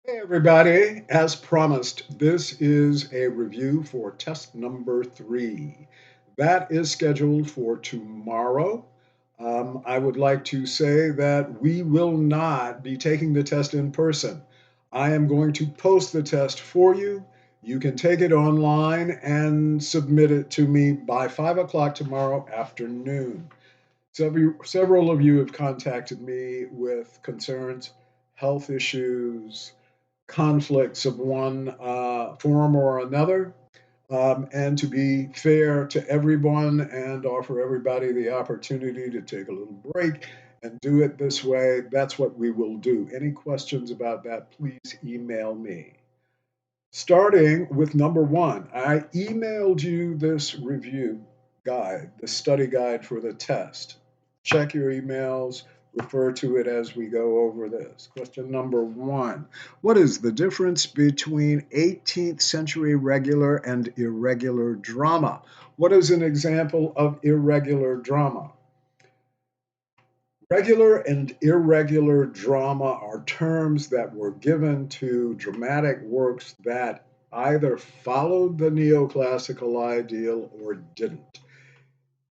Hey everybody, as promised, this is a review for test number 3. That is scheduled for tomorrow. I would like to say that we will not be taking the test in person. I am going to post the test for you. You can take it online and submit it to me by 5 o'clock tomorrow afternoon. Several of you have contacted me with concerns, health issues, conflicts of one form or another, and to be fair to everyone and offer everybody the opportunity to take a little break and do it this way, that's what we will do. Any questions about that, please email me. Starting with number one, I emailed you this review guide, the study guide for the test. Check your emails, refer to it as we go over this. Question number one: what is the difference between 18th century regular and irregular drama? What is an example of irregular drama? Regular and irregular drama are terms that were given to dramatic works that either followed the neoclassical ideal or didn't.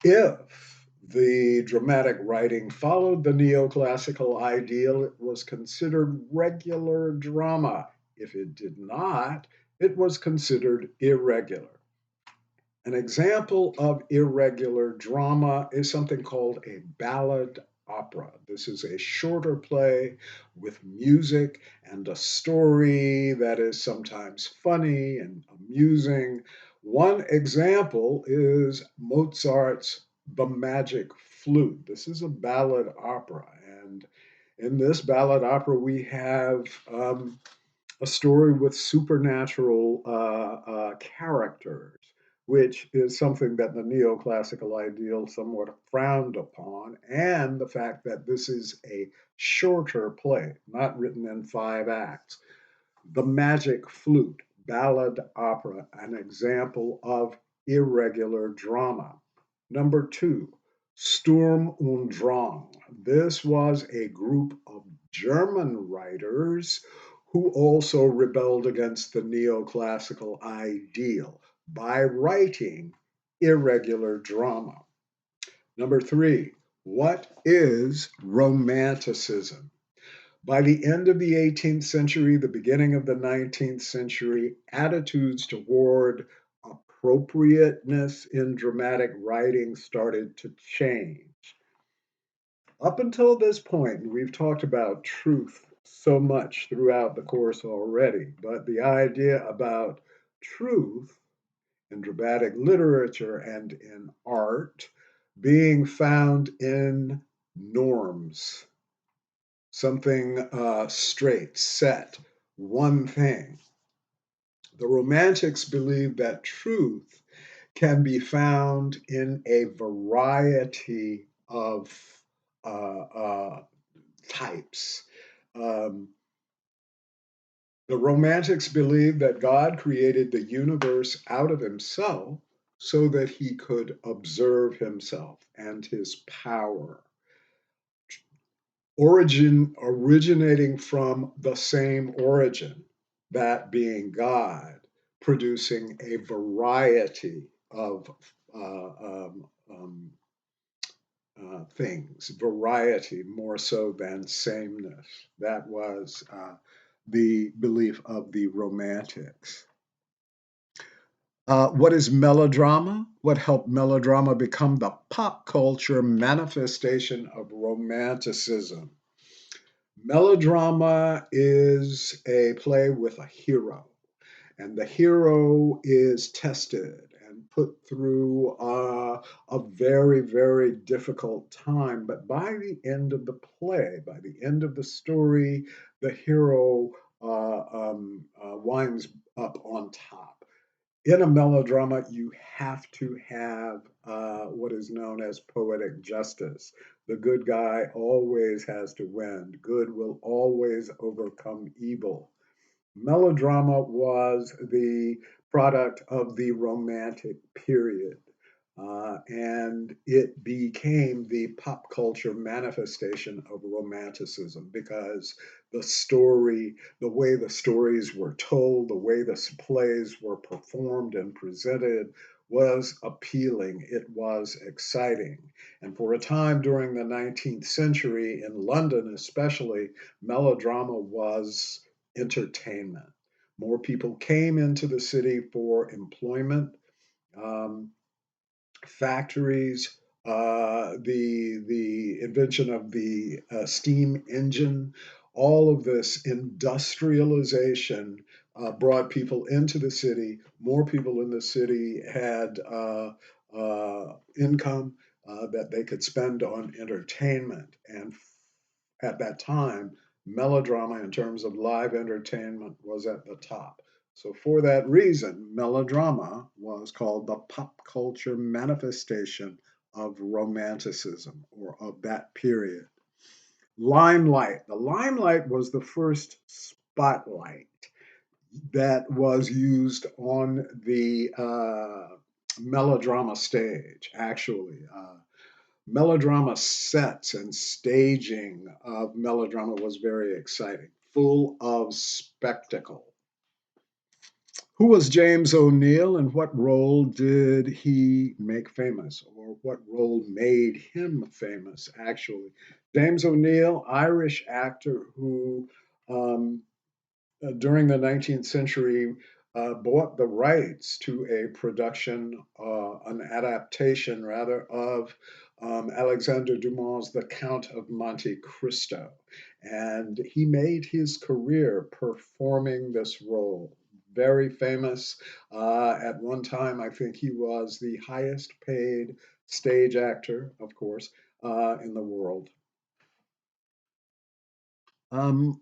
If the dramatic writing followed the neoclassical ideal, it was considered regular drama. If it did not, it was considered irregular. An example of irregular drama is something called a ballad opera. This is a shorter play with music and a story that is sometimes funny and amusing. One example is Mozart's The Magic Flute. This is a ballad opera, and in this ballad opera, we have a story with supernatural characters, which is something that the neoclassical ideal somewhat frowned upon, and the fact that this is a shorter play, not written in 5 acts. The Magic Flute, ballad opera, an example of irregular drama. Number two, Sturm und Drang. This was a group of German writers who also rebelled against the neoclassical ideal by writing irregular drama. Number three, what is Romanticism? By the end of the 18th century, the beginning of the 19th century, attitudes toward appropriateness in dramatic writing started to change. Up until this point, we've talked about truth so much throughout the course already, but the idea about truth in dramatic literature and in art being found in norms, something straight, set, one thing. The Romantics believed that truth can be found in a variety of types. Um, the Romantics believed that God created the universe out of himself so that he could observe himself and his power. Originating from the same origin, that being God, producing a variety of uh, um, um, things, variety more so than sameness. That was the belief of the Romantics. What is melodrama? What helped melodrama become the pop culture manifestation of Romanticism? Melodrama is a play with a hero, and the hero is tested and put through a very, very difficult time. But by the end of the play, by the end of the story, the hero winds up on top. In a melodrama, you have to have what is known as poetic justice. The good guy always has to win. Good will always overcome evil. Melodrama was the product of the Romantic period. And it became the pop culture manifestation of romanticism because the way the stories were told, the way the plays were performed and presented was appealing. It was exciting. And for a time during the 19th century, in London especially, melodrama was entertainment. More people came into the city for employment. Um, Factories, the invention of the steam engine, all of this industrialization brought people into the city. More people in the city had income that they could spend on entertainment, and at that time, melodrama in terms of live entertainment was at the top. So, for that reason, melodrama was called the pop culture manifestation of romanticism or of that period. Limelight. The limelight was the first spotlight that was used on the melodrama stage, actually. Melodrama sets and staging of melodrama was very exciting, full of spectacle. Who was James O'Neill and what role did he make famous, or what role made him famous, actually? James O'Neill, Irish actor who um, during the 19th century bought the rights to a production, an adaptation rather, of Alexander Dumas' The Count of Monte Cristo. And he made his career performing this role. Very famous. At one time, I think he was the highest paid stage actor, of course, in the world.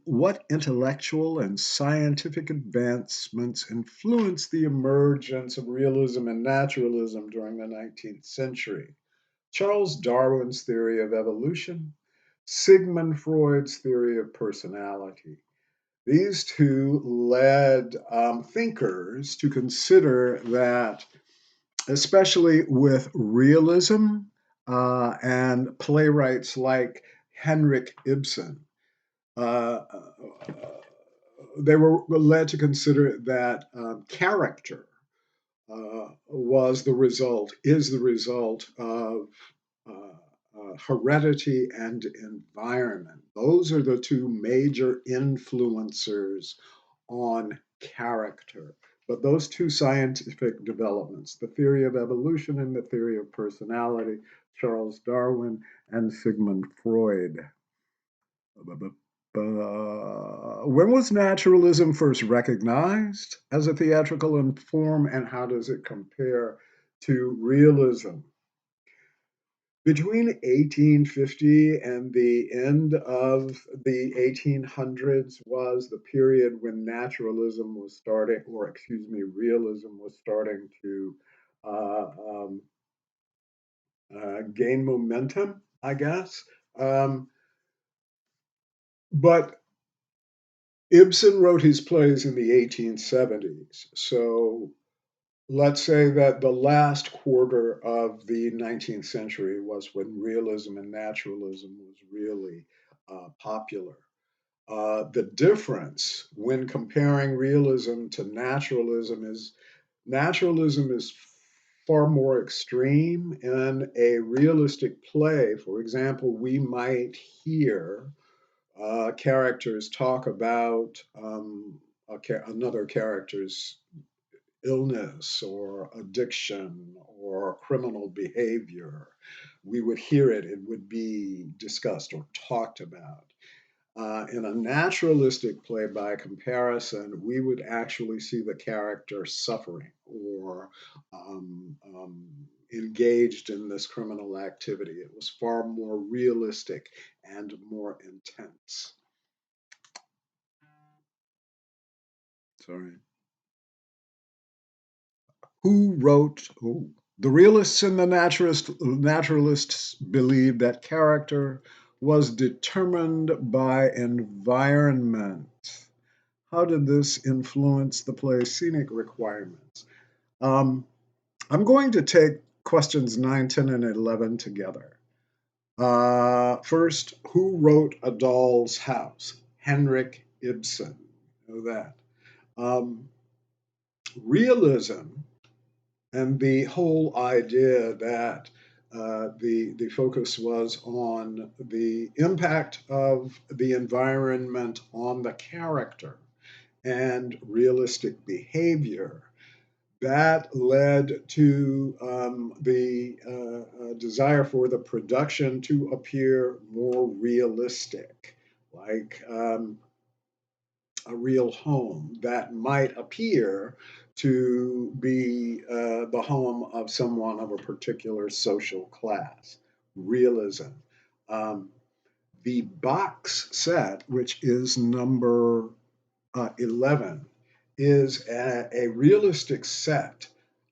What intellectual and scientific advancements influenced the emergence of realism and naturalism during the 19th century? Charles Darwin's theory of evolution, Sigmund Freud's theory of personality. These two led thinkers to consider that, especially with realism and playwrights like Henrik Ibsen, uh, they were led to consider that character is the result of heredity and environment. Those are the two major influencers on character. But those two scientific developments, the theory of evolution and the theory of personality, Charles Darwin and Sigmund Freud. When was naturalism first recognized as a theatrical form, and how does it compare to realism? Between 1850 and the end of the 1800s was the period when naturalism was starting, or excuse me, realism was starting to uh, um, gain momentum, I guess. Um, but Ibsen wrote his plays in the 1870s. So let's say that the last quarter of the 19th century was when realism and naturalism was really popular. The difference when comparing realism to naturalism is far more extreme. In a realistic play, for example, we might hear characters talk about another character's illness or addiction or criminal behavior. We would hear it, it would be discussed or talked about. In a naturalistic play, by comparison, we would actually see the character suffering or engaged in this criminal activity. It was far more realistic and more intense. Sorry. Who wrote who? The realists and the naturalists believed that character was determined by environment. How did this influence the play's scenic requirements? Um, I'm going to take questions 9, 10, and 11 together. First, who wrote A Doll's House? Henrik Ibsen. Know that. Um, Realism and the whole idea that the focus was on the impact of the environment on the character and realistic behavior that led to the desire for the production to appear more realistic, like a real home that might appear to be the home of someone of a particular social class. Realism. Um, the box set, which is number 11, is a realistic set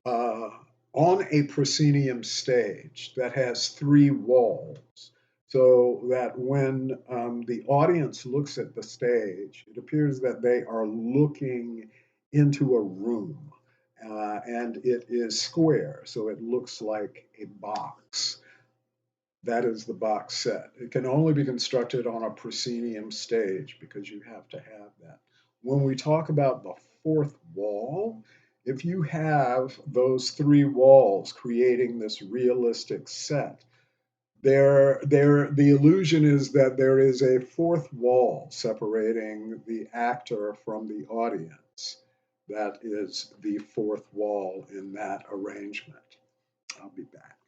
uh, on a proscenium stage that has three walls. So that when the audience looks at the stage, it appears that they are looking into a room. And it is square, so it looks like a box. That is the box set. It can only be constructed on a proscenium stage because you have to have that. When we talk about the fourth wall, if you have those three walls creating this realistic set, the illusion is that there is a fourth wall separating the actor from the audience. That is the fourth wall in that arrangement. I'll be back.